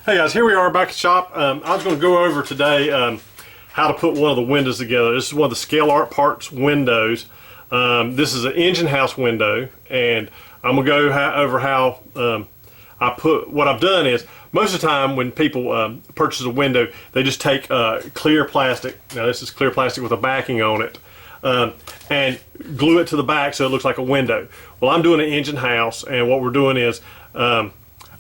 Hey guys, here we are back at the shop. I was going to go over today how to put one of the windows together. This is one of the Scale Art Parts windows. This is an engine house window, and I'm going to go over how what I've done is, most of the time when people purchase a window, they just take clear plastic. Now this is clear plastic with a backing on it, and glue it to the back so it looks like a window. Well, I'm doing an engine house, and what we're doing is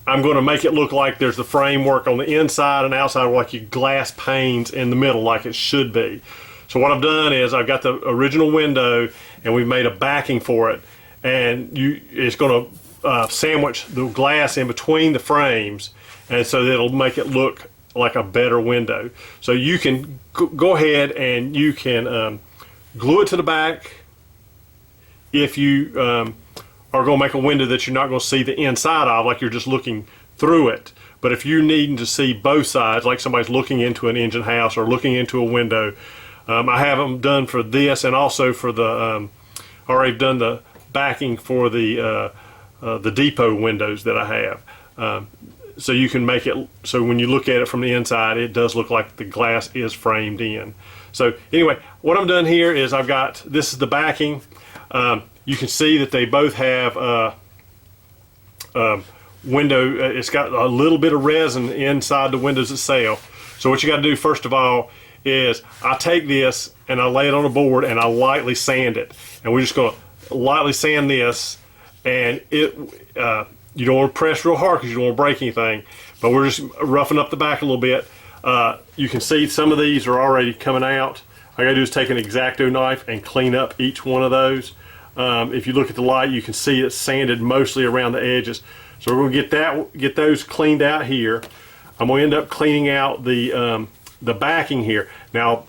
I'm going to make it look like there's the framework on the inside and outside, like your glass panes in the middle, like it should be. So what I've done is I've got the original window, and we've made a backing for it, and it's going to sandwich the glass in between the frames, and so that it'll make it look like a better window. So you can go ahead and you can glue it to the back if you are going to make a window that you're not going to see the inside of, like you're just looking through it. But if you're needing to see both sides, like somebody's looking into an engine house or looking into a window, I have them done for this, and also for the already done the backing for the depot windows that I have. So you can make it so when you look at it from the inside, it does look like the glass is framed in. So anyway, what I've done here is I've got, this is the backing. You can see that they both have window, it's got a little bit of resin inside the windows itself. So what you got to do first of all is I take this and I lay it on a board and I lightly sand it. And we're just going to lightly sand this, and you don't want to press real hard because you don't want to break anything, but we're just roughing up the back a little bit. You can see some of these are already coming out. All I got to do is take an X-Acto knife and clean up each one of those. If you look at the light, you can see it's sanded mostly around the edges. So we're going to get those cleaned out here. I'm going to end up cleaning out the backing here. Now,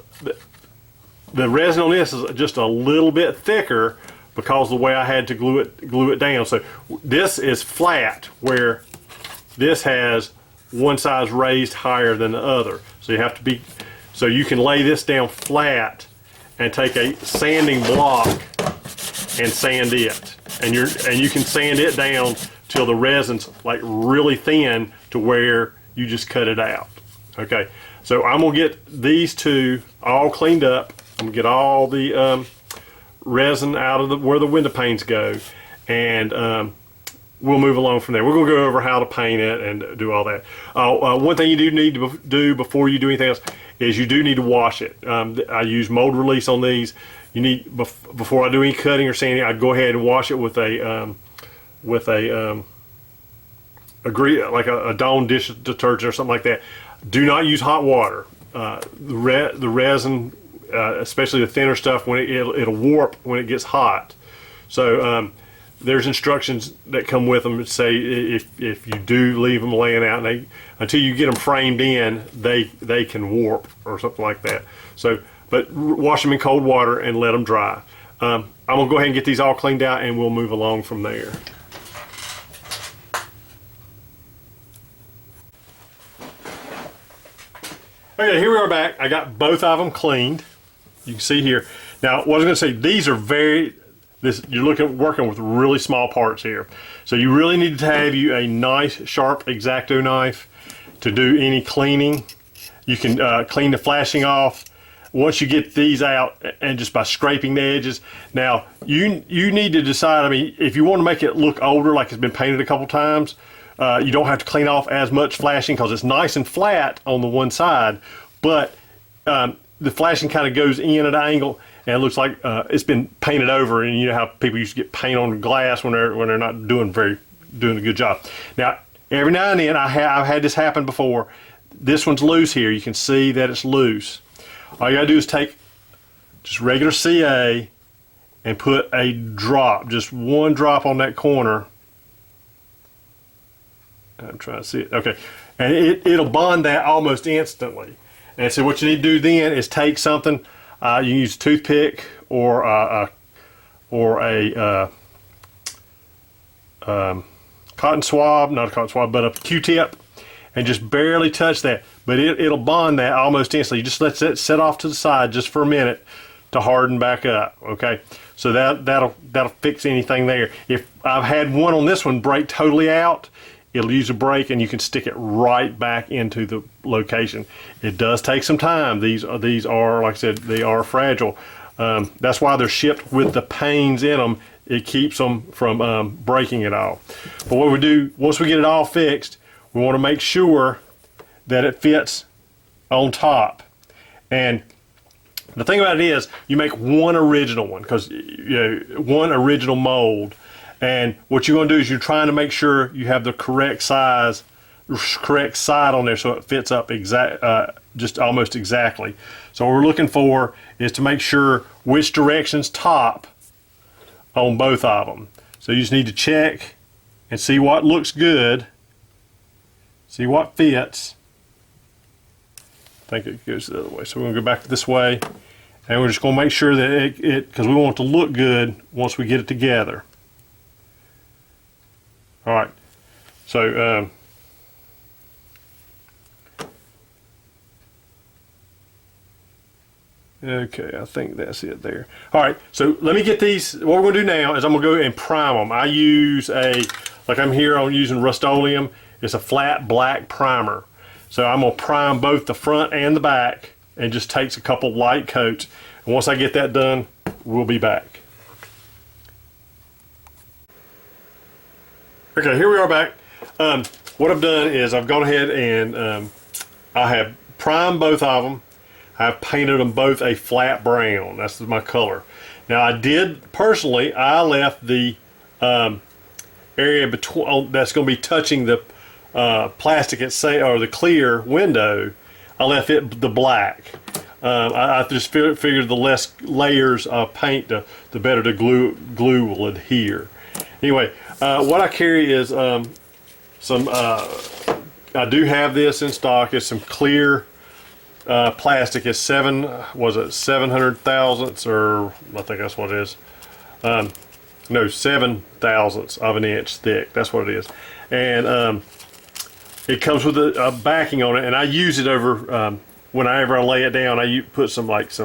the resin on this is just a little bit thicker because of the way I had to glue it down. So this is flat, where this has one side's raised higher than the other. So you have to be, so you can lay this down flat and take a sanding block and sand it, and you can sand it down till the resin's like really thin to where you just cut it out. Okay, so I'm gonna get these two all cleaned up. I'm gonna get all the resin out of where the window panes go, and we'll move along from there. We're gonna go over how to paint it and do all that. One thing you do need to do before you do anything else is you do need to wash it. I use mold release on these. You need, before I do any cutting or sanding, I go ahead and wash it with a Dawn dish detergent or something like that. Do not use hot water. The resin, especially the thinner stuff, when it'll warp when it gets hot. So there's instructions that come with them that say if you do leave them laying out, and until you get them framed in, they can warp or something like that. So, but wash them in cold water and let them dry. I'm gonna go ahead and get these all cleaned out, and we'll move along from there. Okay, here we are back. I got both of them cleaned. You can see here. Now, what I was gonna say, these are you're working with really small parts here. So you really need to have you a nice, sharp X-Acto knife to do any cleaning. You can clean the flashing off once you get these out, and just by scraping the edges. Now, you need to decide, I mean, if you want to make it look older, like it's been painted a couple times, you don't have to clean off as much flashing because it's nice and flat on the one side, but the flashing kind of goes in at an angle, and it looks like it's been painted over. And you know how people used to get paint on glass when they're not doing a good job. Now, every now and then I've had this happen before. This one's loose here. You can see that it's loose. All you gotta do is take just regular CA and put a drop, just one drop on that corner. I'm trying to see it. Okay, and it'll bond that almost instantly. And so what you need to do then is take something. You can use a toothpick or a cotton swab, not a cotton swab, but a Q-tip, and just barely touch that. But it'll bond that almost instantly. You just let that set off to the side just for a minute to harden back up. Okay, so that'll fix anything there. If I've had one on this one break totally out, it'll use a brake, and you can stick it right back into the location. It does take some time. These are, like I said, they are fragile. That's why they're shipped with the panes in them. It keeps them from breaking at all. But what we do, once we get it all fixed, we want to make sure that it fits on top. And the thing about it is, you make one original one, because one original mold. And what you're going to do is you're trying to make sure you have the correct size, correct side on there, so it fits up just almost exactly. So what we're looking for is to make sure which direction's top on both of them. So you just need to check and see what looks good, see what fits. I think it goes the other way. So we're going to go back this way, and we're just going to make sure that because we want it to look good once we get it together. All right, so okay, I think that's it there. All right, so let me get these. What we're going to do now is I'm going to go and prime them. I use like I'm using Rust-Oleum. It's a flat black primer. So I'm going to prime both the front and the back, and just takes a couple light coats. And once I get that done, we'll be back. Okay, here we are back. What I've done is I've gone ahead and I have primed both of them. I've painted them both a flat brown. That's my color. Now I left the area between that's going to be touching the plastic or the clear window. I left it the black. I just figured the less layers of paint, the better the glue will adhere. Anyway, what I carry is some. I do have this in stock. It's some clear plastic. It's 700 thousandths, or I think that's what it is. No, 7 thousandths of an inch thick. That's what it is, and it comes with a backing on it. And I use it over whenever I lay it down. I put some wax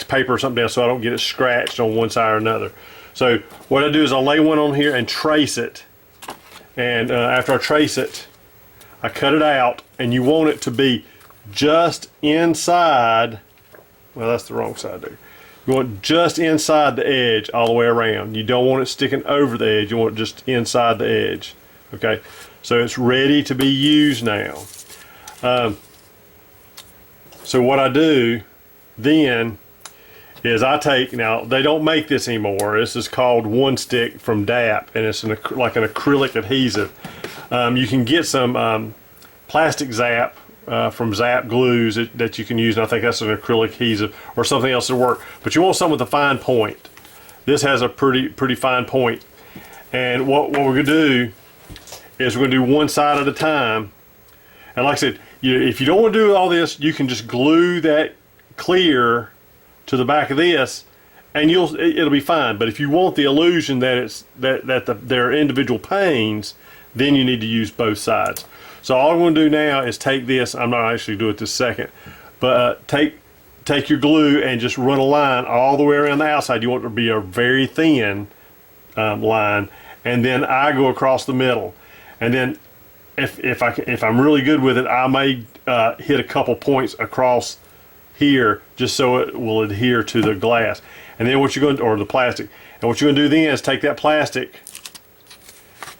paper or something down so I don't get it scratched on one side or another. So what I do is I'll lay one on here and trace it, and after I trace it, I cut it out, and you want it to be just inside. Well, that's the wrong side there. You want just inside the edge all the way around. You don't want it sticking over the edge. You want it just inside the edge. Okay, so it's ready to be used now. So what I do then is I take, now they don't make this anymore. This is called One Stick from DAP, and it's like an acrylic adhesive. You can get some plastic Zap from Zap glues that you can use, and I think that's an acrylic adhesive or something else to work. But you want something with a fine point. This has a pretty fine point. And what we're going to do is we're going to do one side at a time. And like I said, if you don't want to do all this, you can just glue that clear to the back of this, and it'll be fine. But if you want the illusion that they're individual panes, then you need to use both sides. So all I'm going to do now is take this. I'm not actually doing it this second, but take your glue and just run a line all the way around the outside. You want it to be a very thin line, and then I go across the middle. And then if I'm really good with it, I may hit a couple points across here just so it will adhere to the glass. And then what you're going to, or the plastic, and what you're going to do then is take that plastic,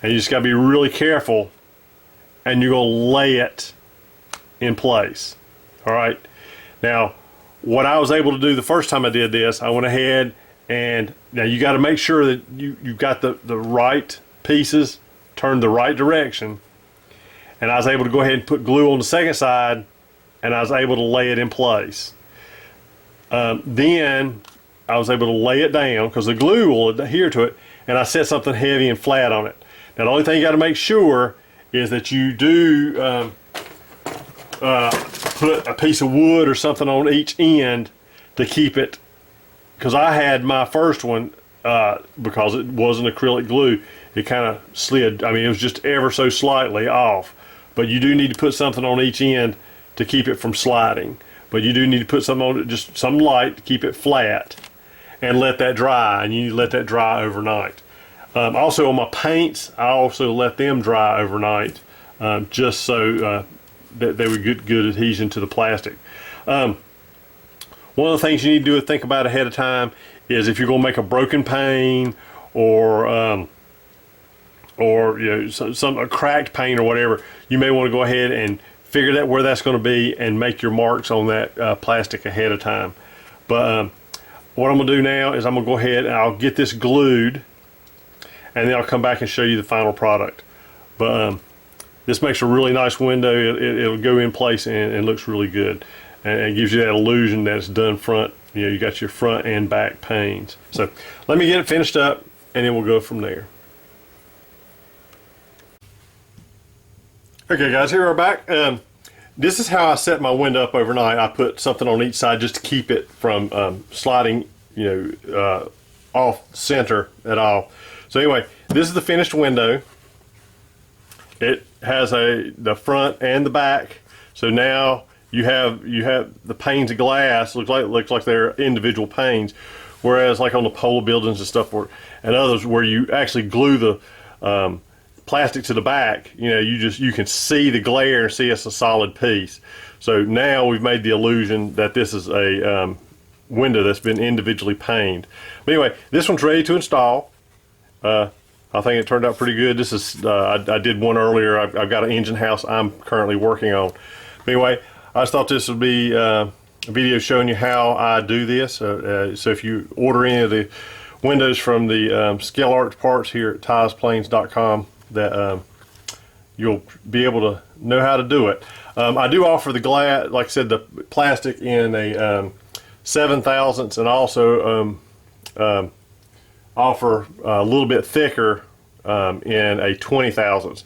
and you just got to be really careful, and you're going to lay it in place. All right. Now, what I was able to do the first time I did this, I went ahead and now you got to make sure that you've got the right pieces turned the right direction. And I was able to go ahead and put glue on the second side, and I was able to lay it in place. Then I was able to lay it down because the glue will adhere to it, and I set something heavy and flat on it. Now the only thing you got to make sure is that you do put a piece of wood or something on each end to keep it, because I had my first one, because it wasn't acrylic glue, it kind of slid. I mean, it was just ever so slightly off. But you do need to put something on each end to keep it from sliding. But you do need to put something on it, just some light to keep it flat, and let that dry. And you need to let that dry overnight. Also on my paints, I also let them dry overnight, just so that they would get good adhesion to the plastic. One of the things you need to do is think about ahead of time is if you're going to make a broken pane or you know, a cracked pane or whatever, you may want to go ahead and figure out where that's going to be and make your marks on that plastic ahead of time. But what I'm going to do now is I'm going to go ahead and I'll get this glued, and then I'll come back and show you the final product. But this makes a really nice window. It'll go in place and looks really good, and it gives you that illusion that it's done front. You know, you got your front and back panes. So let me get it finished up, and then we'll go from there. Okay guys, here we're back. This is how I set my window up overnight. I put something on each side just to keep it from sliding, you know, off center at all. So anyway, this is the finished window. It has the front and the back. So now you have the panes of glass. Looks like they're individual panes, whereas like on the Polo buildings and stuff, and others where you actually glue the plastic to the back, you know, you can see the glare and see it's a solid piece. So now we've made the illusion that this is a window that's been individually paned. But anyway, this one's ready to install. I think it turned out pretty good. This is I did one earlier. I've got an engine house I'm currently working on. But anyway, I just thought this would be a video showing you how I do this. So if you order any of the windows from the Scale Arts parts here at TyesPlanes.com, that you'll be able to know how to do it. I do offer the glass, like I said, the plastic in a 7 thousandths, and also offer a little bit thicker in a 20 thousandths.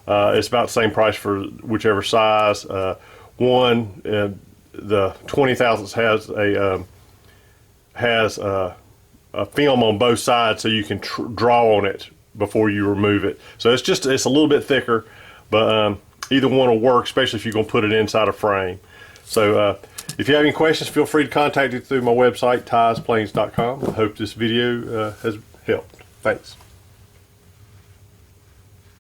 It's about the same price for whichever size. The 20 thousandths has a film on both sides, so you can draw on it before you remove it. So it's a little bit thicker, but either one will work, especially if you're going to put it inside a frame. So if you have any questions, feel free to contact me through my website, TyesPlanes.com. I hope this video has helped. Thanks.